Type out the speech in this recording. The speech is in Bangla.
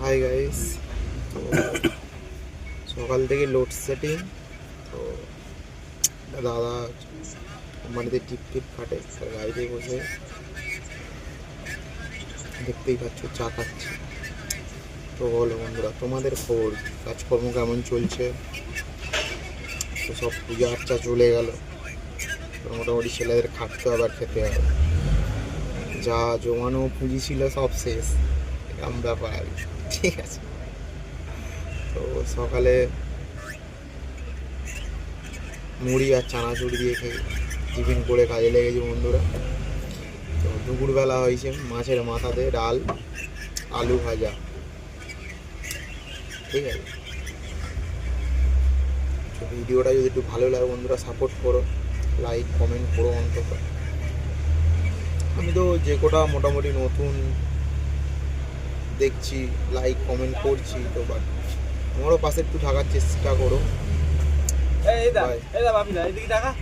হাই গাইস, তো সকাল থেকে লোডশেডিং। তো দাদা কোম্পানিতে টিপ টিপ কাটে, তার গাড়িতে বসে দেখতেই পাচ্ছ চা খাচ্ছি। তো বলো বন্ধুরা, তোমাদের খবর, কাজকর্ম কেমন চলছে? তো সব পূজা আর্চা চলে গেল, তো মোটামুটি ছেলেদের খাটতে হবে আর খেতে হবে। যা জমানো পুঁজি ছিল সব শেষ, এরকম ব্যাপার আর কি। ঠিক আছে, তো সকালে মুড়ি আর চানাচুর দিয়ে খেয়ে টিফিন করে কাজে লেগেছি বন্ধুরা। তো দুপুরবেলা হয়েছে মাছের মাথাতে ডাল, আলু ভাজা। ঠিক আছে, তো ভিডিওটা যদি একটু ভালো লাগে বন্ধুরা সাপোর্ট করো, লাইক কমেন্ট করো অন্তত। আমি তো যে কোটা মোটামুটি নতুন দেখছি, লাইক কমেন্ট করছি, তো বাট আমারও পাশে একটু থাকার চেষ্টা করো। এই দা বাপি দা এদিকে টাকা